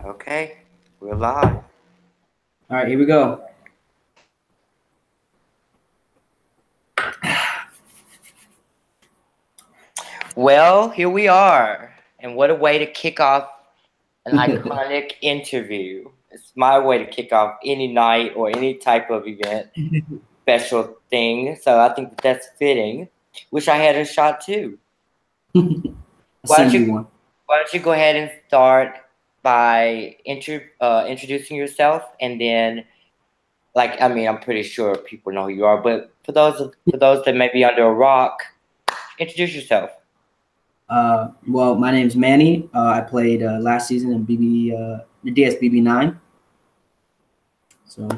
Okay, we're live. All right, here we go. Well, here we are. And what a way to kick off an iconic interview. It's my way to kick off any night or any type of event, special thing. So I think that's fitting. Wish I had a shot too. I'll Why don't send you you one. Why don't you go ahead and start by introducing yourself, and then, like, I mean, I'm pretty sure people know who you are, but for those that may be under a rock, introduce yourself. Well, my name's Manny. I played last season in the DSBB9. So,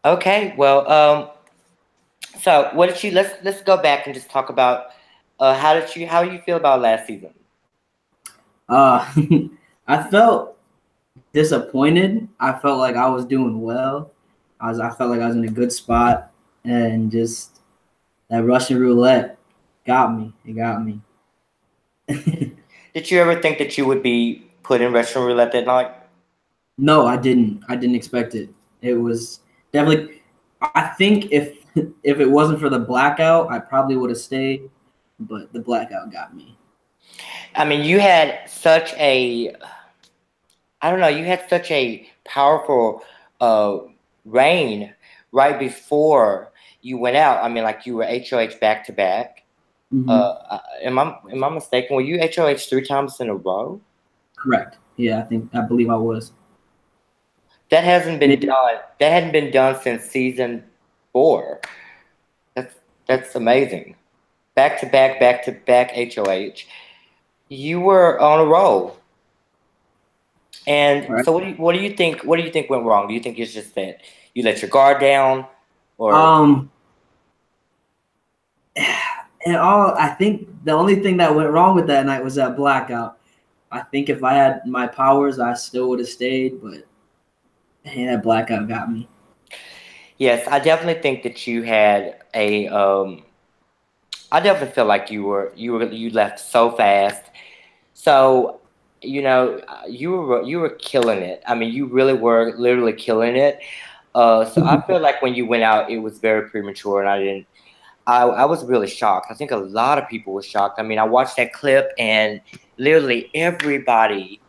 Okay, well, so what did you? Let's go back and just talk about how do you feel about last season? uh, I felt disappointed. I felt like I was doing well. I felt like I was in a good spot, and just that Russian roulette got me. It got me. Did you ever think that you would be put in restaurant roulette that night? No, I didn't. I didn't expect it. It was definitely. I think if it wasn't for the blackout, I probably would have stayed. But the blackout got me. I mean, you had such a, I don't know, you had such a powerful uh, reign right before you went out. I mean, like you were HOH back to back. Hmm. Am I mistaken? Were you HOH 3 times in a row? Correct. Yeah, I believe I was. That hasn't been Maybe. done. That hadn't been done since season 4. That's that's amazing. Back to back HOH. You were on a roll. And All right. so what do you think went wrong? Do you think it's just that you let your guard down, or Um. And I think the only thing that went wrong with that night was that blackout. I think if I had my powers, I still would have stayed. But hey, that blackout got me. yes, I definitely think that you had a I definitely feel like you left so fast. So, you were killing it. I mean, you really were literally killing it. So I feel like when you went out, it was very premature, and I didn't. I was really shocked. I think a lot of people were shocked. I mean, I watched that clip, and literally everybody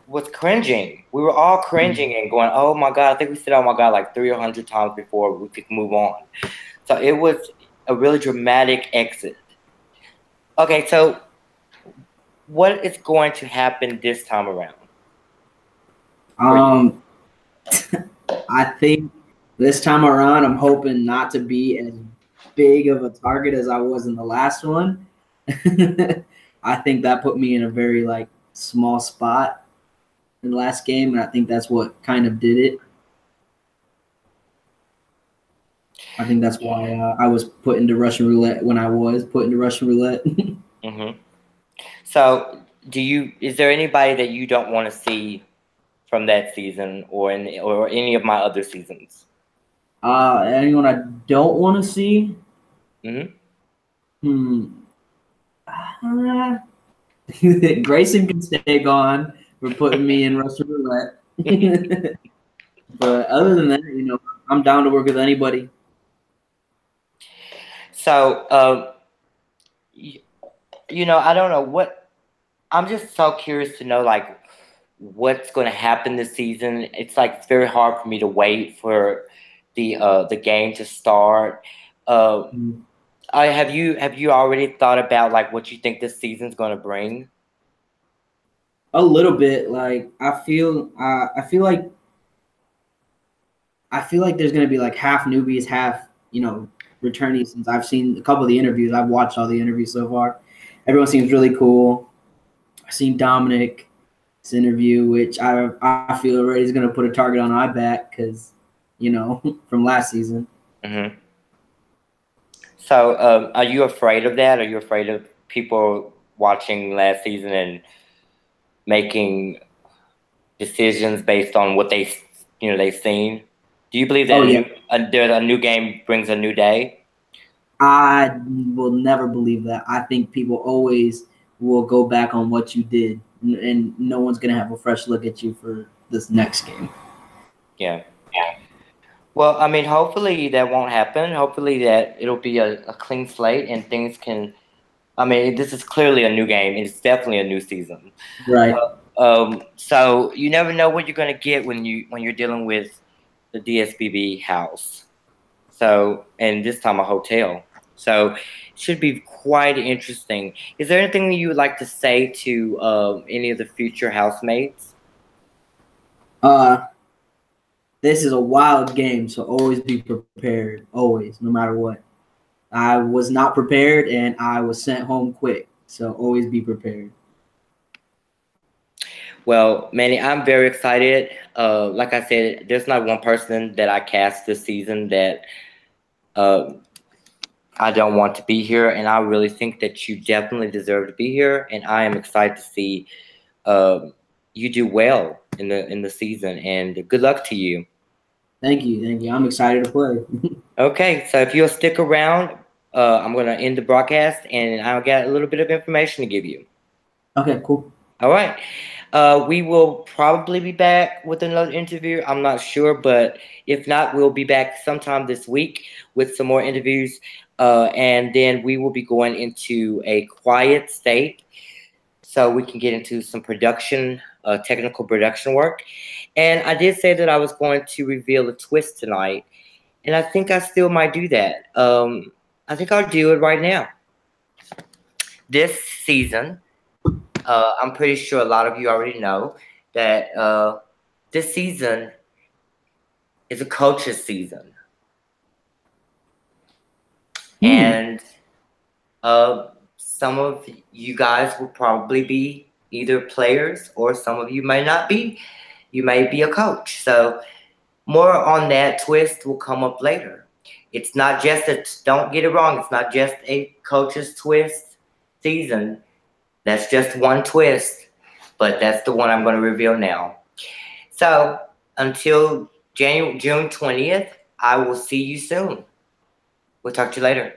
was cringing. We were all cringing and going, "Oh my god!" I think we said, "Oh my god," like 300 times before we could move on. So it was a really dramatic exit. Okay, so what is going to happen this time around for you? Um. I think this time around, I'm hoping not to be as big of a target as I was in the last one. I think that put me in a very small spot in the last game, and I think that's what kind of did it. I think that's why I was put into Russian roulette when I was put into Russian roulette. Hmm. So, is there anybody that you don't want to see from that season or any of my other seasons? Anyone I don't want to see? Hmm. Hmm. Uh, Grayson can stay gone for putting me in Russian roulette. But other than that, I'm down to work with anybody. So, you, I don't know what. I'm just so curious to know, like, what's going to happen this season. It's like it's very hard for me to wait for the game to start. Uh, Mm. have you already thought about like what you think this season's going to bring? A little bit, I feel like there's gonna be like half newbies, half returnees. Since I've seen a couple of the interviews, I've watched all the interviews so far. Everyone seems really cool. I've seen Dominic's interview, which I feel already is gonna put a target on my back because from last season. Hmm. So, are you afraid of that? Are you afraid of people watching last season and making decisions based on what they've seen? Do you believe that Oh yeah, a new game brings a new day? I will never believe that. I think people always will go back on what you did and no one's gonna have a fresh look at you for this next game. Yeah. Well, I mean, hopefully that won't happen. Hopefully that it'll be a clean slate and things can. I mean, this is clearly a new game. It's definitely a new season. Right. So you never know what you're gonna get when you're dealing with the DSBB house. So, and this time a hotel. So, should be quite interesting. Is there anything you would like to say to any of the future housemates? This is a wild game, so always be prepared. Always, no matter what. I was not prepared, and I was sent home quick. So always be prepared. Well, Manny, I'm very excited. Like I said, there's not one person that I cast this season that I don't want to be here, and I really think that you definitely deserve to be here. And I am excited to see you do well in the season. And good luck to you. Thank you, thank you. I'm excited to play. Okay, so if you'll stick around, I'm gonna end the broadcast, and I'll get a little bit of information to give you. Okay, cool. All right. We will probably be back with another interview. I'm not sure, but if not, we'll be back sometime this week with some more interviews. And then we will be going into a quiet state so we can get into some production, technical production work. And I did say that I was going to reveal a twist tonight, and I think I still might do that. I think I'll do it right now. This season, I'm pretty sure a lot of you already know that this season is a coach's season. And some of you guys will probably be either players, or some of you may not be. You may be a coach. So more on that twist will come up later. It's not just don't get it wrong, it's not just a coach's twist season. That's just one twist, but that's the one I'm going to reveal now. So until June 20th, I will see you soon. We'll talk to you later.